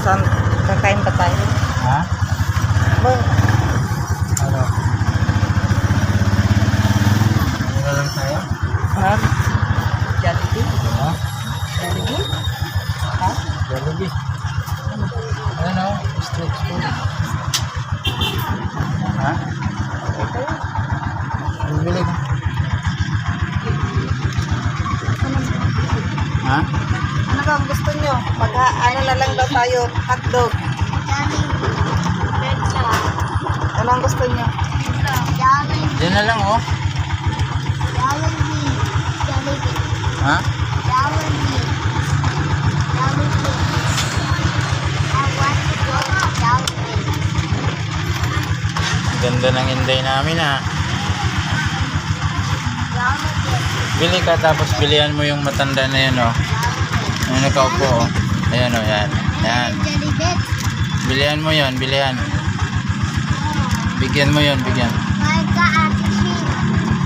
Saan? Kakain pa tayo? Ha? Bang, Ano? Ano lang tayo? ha? Jollibee? Ha? Jollibee? Ha? Jollibee. Ano? Street food. Ha? Ito? Bibili ka? Ha? Ano ba ang gusto nyo? Ano na lang daw tayo? Hotdog. Ano ang gusto nyo? Yan na lang oh. Ha? Ganda ng inday namin ha. Bili ka tapos bilihan mo yung matanda na yan oh. Yung nakaupo oh. Ayan oh, yan. Yan. Bilihan mo yon, bilihan. Bigyan mo yon, bigyan.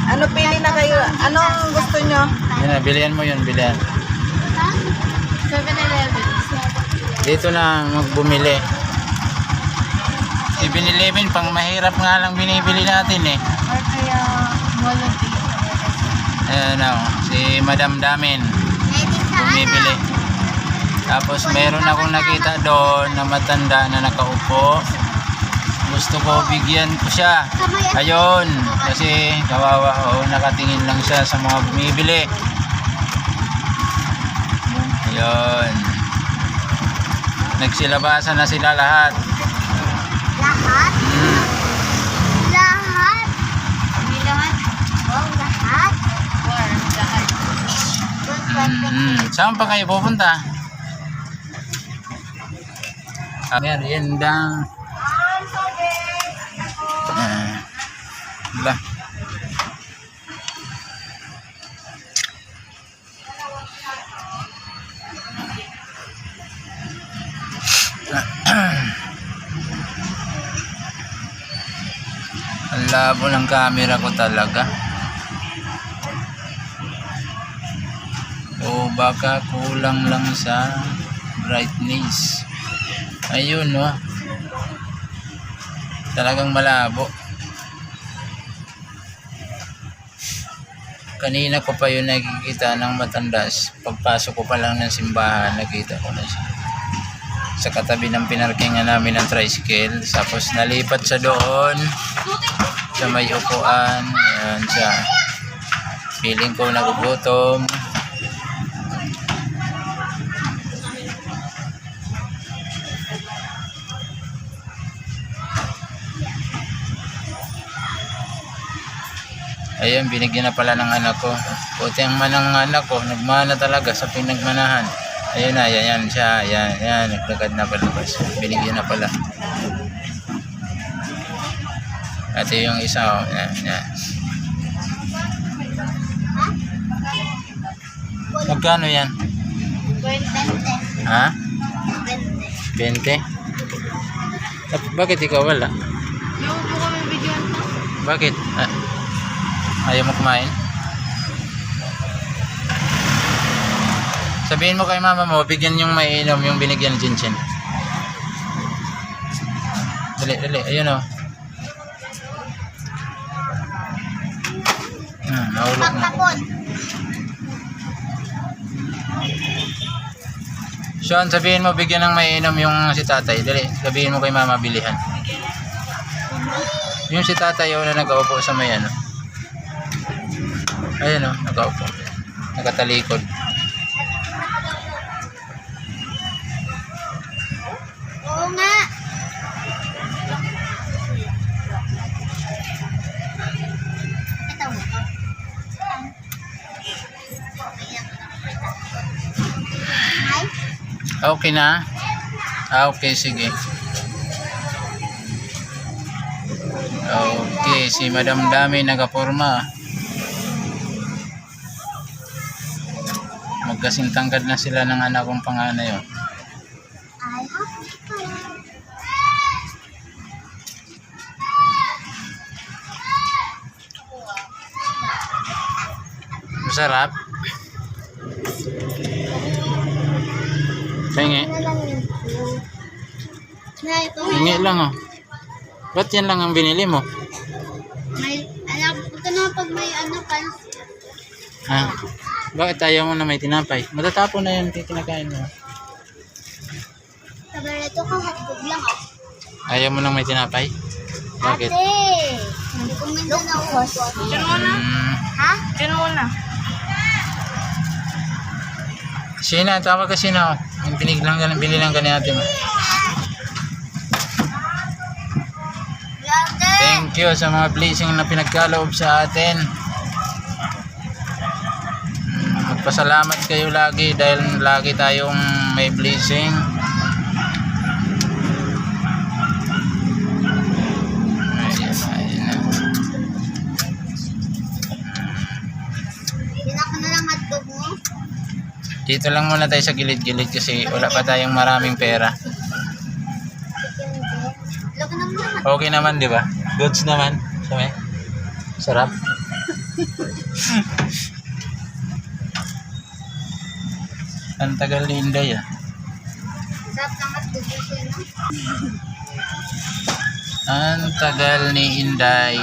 Ano pili na kayo? Anong gusto nyo? Yan na, bilihan mo yon, bilihan. 7-Eleven. Dito na magbumili. 7-Eleven, pang mahirap nga lang binibili natin eh. Or kaya Molotov. Ayan o, si Madam Damin bumibili. Tapos meron akong nakita doon na matanda na nakaupo. Gusto ko bigyan ko siya. Ayun, kasi kawawa oh, nakatingin lang siya sa mga bumibili. Ayun. Nagsilabasan na sila lahat. Lahat? Lahat? May lahat? Oh, lahat? Or lahat? Saan pa kayo pupunta? Merienda. Lah. Ang labo ng camera ko talaga. O baka kulang lang sa brightness. Ayun no. Talagang malabo. Kanina ko pa yun nakikita ng matandas. Pagpasok ko pa lang ng simbahan, nakita ko na siya. Sa katabi ng pinarkingan namin ng tricycle. Tapos nalipat siya doon sa may upuan. Ayan siya. Feeling ko nagugutom. Ayun, binigyan na pala ng anak ko. Buti ang manang anak ko, nagmana talaga sa pinagmanahan. Ayun na, yan siya. Yan, naglagad na palabas. Binigyan na pala. At yung isa, oh, yan. Magkano yan? 20. Ha? 20? Bakit ikaw wala? Yung po kami bigyan to. Bakit? Ayaw mo kumain? Sabihin mo kay mama mo, bigyan yung maiinom yung binigyan ng Jinchin. Dali. Ayun o. Nahulog na. Pagkapon. Sean, sabihin mo, bigyan ng maiinom yung si tatay. Dali, sabihin mo kay mama, bilihan. Yung si tatay yun na nag-aupo sa may ano. Ayun o, nag-aupo. Nakatalikod. Oo nga. Ito mo. Okay na? Okay, sige. Okay, si Madam Dami nagaporma. Magkasing tangkad na sila ng anak kong panganay. Oh. Masarap? Pengi? Na ito. Hingi lang oh. Ba't yan lang ang binili mo? May, alam, ito na pag may ano pa. Ha? Bakit ayaw mo na may tinapay? Matatapon na yan kinakain mo. Sabi na ito kang hotdog lang ah. Ayaw mo nang may tinapay? Bakit? Ate! Hindi ko minsan naubos. Ha? Sina, tawag ka Sina. Yung bili lang ka ni ate mo. Ate! Thank you sa mga blessing na pinagkaloob sa atin. Magpasalamat kayo lagi dahil lagi tayong may blessing. Ayan. Pinaka na lang hotdog mo. Dito lang muna tayo sa gilid-gilid kasi wala pa tayong maraming pera. Loko na mo naman. Okay naman, di ba? Goods naman. Sabi? Sarap. Ang tagal ni Inday ah. Sarap ng hotdog kasi no? Ang tagal ni Inday.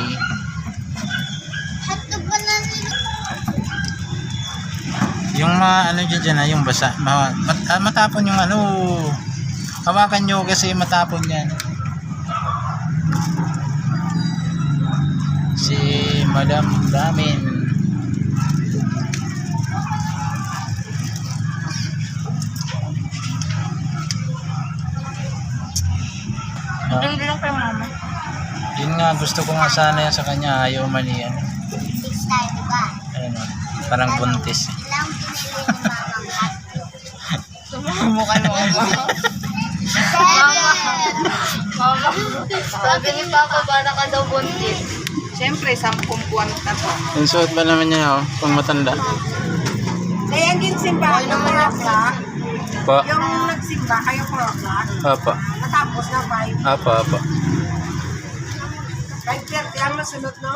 Hotdog ba na nila? Yung mga ano dyan yung basa. Matapon yung ano. Hawakan nyo kasi matapon yan. Si Madam Damin. Hindi lang kay mama. Yun nga, gusto ko nga sana yan sa kanya. Ayaw mali yan. Six tayo, diba? Ayun, oh. Parang buntis. Ilang pinili ni mamang hotdog? Mukha mo. Seven! Mama. Sabi ni Papa, para ka daw buntis. Siyempre, 10 buwan na to. Yung suot ba naman niya, oh, pang matanda? Eh, ang ginsimba, yung mga ka, Pa. yung nagsimba, kayo po ka, Apa. matapos na 5. Apa. 5:30 ang nasunod, no?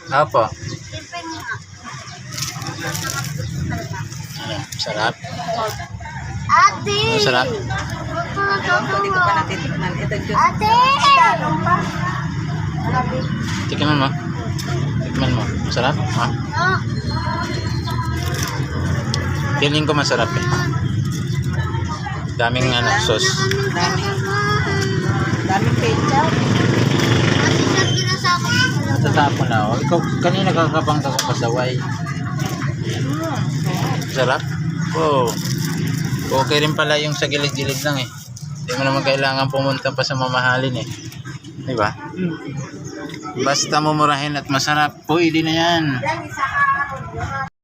Apa. Siyempre nga. Sarap. Ate! Masarap. Hindi ko pa natitikman. Ito dyan. Ate! Tikman mo. Tikman mo. Masarap? Ha? Ah, Feeling ko masarap eh. Daming ano, sauce. Daming ketchup. kasi sabi na sa akin. Tatapon na ako. Ikaw, kanina kakabang ka sa pasaway. Sarap? Oh. Okay rin pala yung sa gilid-gilid lang eh. Hindi mo naman kailangan pumunta pa sa mamahalin eh. Diba? Basta mumurahin at masarap, pwede na yan. Yan, isa ka.